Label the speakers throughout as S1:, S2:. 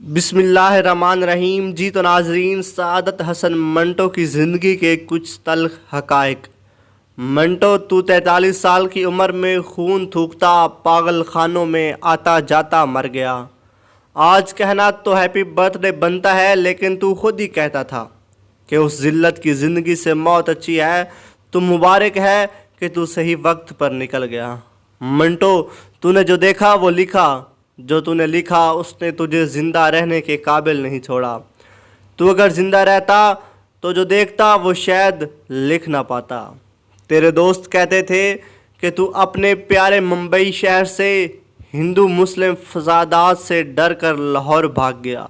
S1: بسم اللہ الرحمن الرحیم۔ جی تو ناظرین، سعادت حسن منٹو کی زندگی کے کچھ تلخ حقائق۔ منٹو، تو 43 سال کی عمر میں خون تھوکتا پاگل خانوں میں آتا جاتا مر گیا۔ آج کہنا تو ہیپی برتھ ڈے بنتا ہے، لیکن تو خود ہی کہتا تھا کہ اس ذلت کی زندگی سے موت اچھی ہے۔ تو مبارک ہے کہ تو صحیح وقت پر نکل گیا۔ منٹو، تو نے جو دیکھا وہ لکھا، جو تو نے لکھا اس نے تجھے زندہ رہنے کے قابل نہیں چھوڑا۔ تو اگر زندہ رہتا تو جو دیکھتا وہ شاید لکھ نہ پاتا۔ تیرے دوست کہتے تھے کہ تو اپنے پیارے ممبئی شہر سے ہندو مسلم فسادات سے ڈر کر لاہور بھاگ گیا،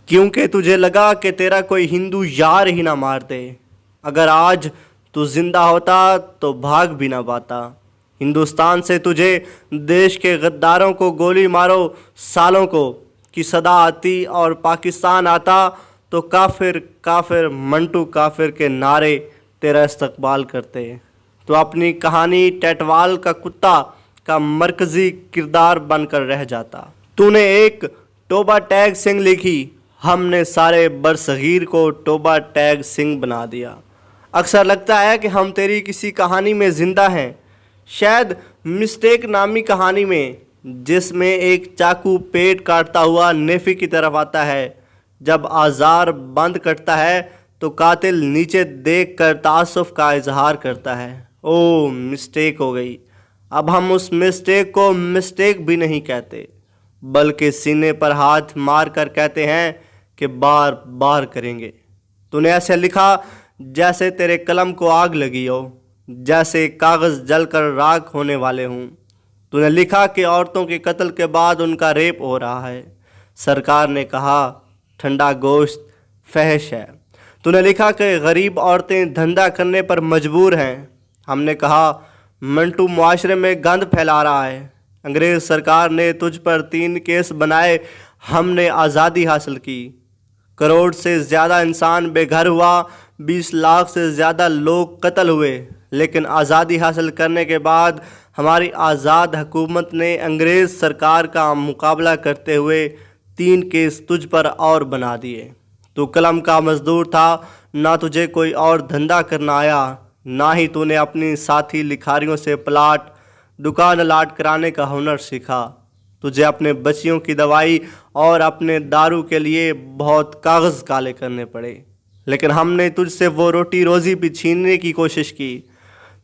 S1: کیونکہ تجھے لگا کہ تیرا کوئی ہندو یار ہی نہ مارتے۔ اگر آج تو زندہ ہوتا تو بھاگ بھی نہ پاتا۔ ہندوستان سے تجھے دیش کے غداروں کو گولی مارو سالوں کو کی صدا آتی، اور پاکستان آتا تو کافر کافر منٹو کافر کے نعرے تیرا استقبال کرتے۔ تو اپنی کہانی ٹیٹوال کا کتا کا مرکزی کردار بن کر رہ جاتا۔ تو نے ایک توبہ ٹیگ سنگھ لکھی، ہم نے سارے برصغیر کو توبہ ٹیگ سنگھ بنا دیا۔ اکثر لگتا ہے کہ ہم تیری کسی کہانی میں زندہ ہیں، شاید مسٹیک نامی کہانی میں، جس میں ایک چاقو پیٹ کاٹتا ہوا نیفی کی طرف آتا ہے۔ جب آزار بند کرتا ہے تو قاتل نیچے دیکھ کر تعصب کا اظہار کرتا ہے۔ او مسٹیک ہو گئی۔ اب ہم اس مسٹیک کو مسٹیک بھی نہیں کہتے، بلکہ سینے پر ہاتھ مار کر کہتے ہیں کہ بار بار کریں گے۔ تو نے ایسے لکھا جیسے تیرے قلم کو آگ لگی ہو، جیسے کاغذ جل کر راکھ ہونے والے ہوں۔ تو نے لکھا کہ عورتوں کے قتل کے بعد ان کا ریپ ہو رہا ہے۔ سرکار نے کہا ٹھنڈا گوشت فحش ہے۔ تو نے لکھا کہ غریب عورتیں دھندا کرنے پر مجبور ہیں۔ ہم نے کہا منٹو معاشرے میں گند پھیلا رہا ہے۔ انگریز سرکار نے تجھ پر 3 کیس بنائے، ہم نے آزادی حاصل کی۔ کروڑ سے زیادہ انسان بے گھر ہوا، 20 لاکھ سے زیادہ لوگ قتل ہوئے، لیکن آزادی حاصل کرنے کے بعد ہماری آزاد حکومت نے انگریز سرکار کا مقابلہ کرتے ہوئے 3 کیس تجھ پر اور بنا دیے۔ تو قلم کا مزدور تھا، نہ تجھے کوئی اور دھندا کرنا آیا، نہ ہی تو نے اپنی ساتھی لکھاریوں سے پلاٹ دکان الاٹ کرانے کا ہنر سیکھا۔ تجھے اپنے بچیوں کی دوائی اور اپنے دارو کے لیے بہت کاغذ کالے کرنے پڑے، لیکن ہم نے تجھ سے وہ روٹی روزی بھی چھیننے کی کوشش کی۔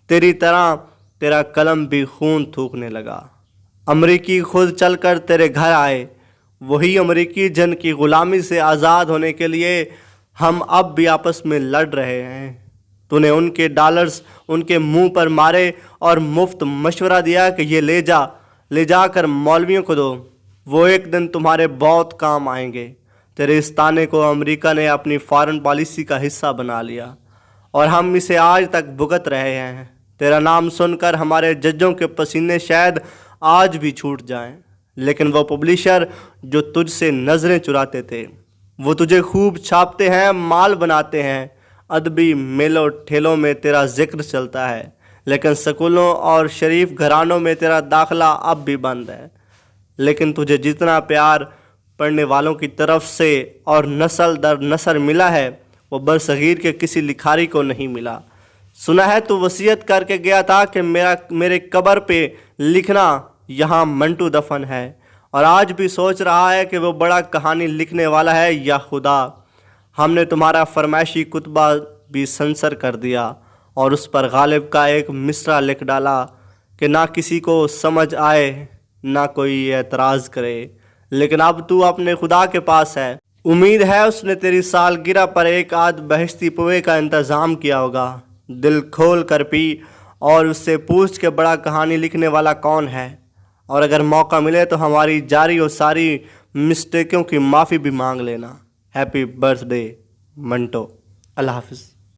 S1: تیری طرح تیرا قلم بھی خون تھوکنے لگا۔ امریکی خود چل کر تیرے گھر آئے، وہی امریکی جن کی غلامی سے آزاد ہونے کے لیے ہم اب بھی آپس میں لڑ رہے ہیں۔ تو نے ان کے ڈالرز ان کے منہ پر مارے اور مفت مشورہ دیا کہ یہ لے جا کر مولویوں کو دو، وہ ایک دن تمہارے بہت کام آئیں گے۔ تیرے اس تانے کو امریکہ نے اپنی فارن پالیسی کا حصہ بنا لیا، اور ہم اسے آج تک بھگت رہے ہیں۔ تیرا نام سن کر ہمارے ججوں کے پسینے شاید آج بھی چھوٹ جائیں، لیکن وہ پبلشر جو تجھ سے نظریں چراتے تھے، وہ تجھے خوب چھاپتے ہیں، مال بناتے ہیں۔ ادبی میلوں ٹھیلوں میں تیرا ذکر چلتا ہے، لیکن سکولوں اور شریف گھرانوں میں تیرا داخلہ اب بھی بند ہے۔ لیکن تجھے جتنا پیار پڑھنے والوں کی طرف سے اور نسل در نسل ملا ہے، وہ برصغیر کے کسی لکھاری کو نہیں ملا۔ سنا ہے تو وصیت کر کے گیا تھا کہ میرے قبر پہ لکھنا یہاں منٹو دفن ہے، اور آج بھی سوچ رہا ہے کہ وہ بڑا کہانی لکھنے والا ہے یا خدا۔ ہم نے تمہارا فرمائشی کتبہ بھی سنسر کر دیا، اور اس پر غالب کا ایک مصرع لکھ ڈالا کہ نہ کسی کو سمجھ آئے نہ کوئی اعتراض کرے، لیکن اب تو اپنے خدا کے پاس ہے۔ امید ہے اس نے تیری سالگرہ پر ایک آدھ بہشتی پوے کا انتظام کیا ہوگا۔ دل کھول کر پی اور اس سے پوچھ کہ بڑا کہانی لکھنے والا کون ہے، اور اگر موقع ملے تو ہماری جاری اور ساری مسٹیکوں کی معافی بھی مانگ لینا۔ Happy birthday Manto. Allah حافظ۔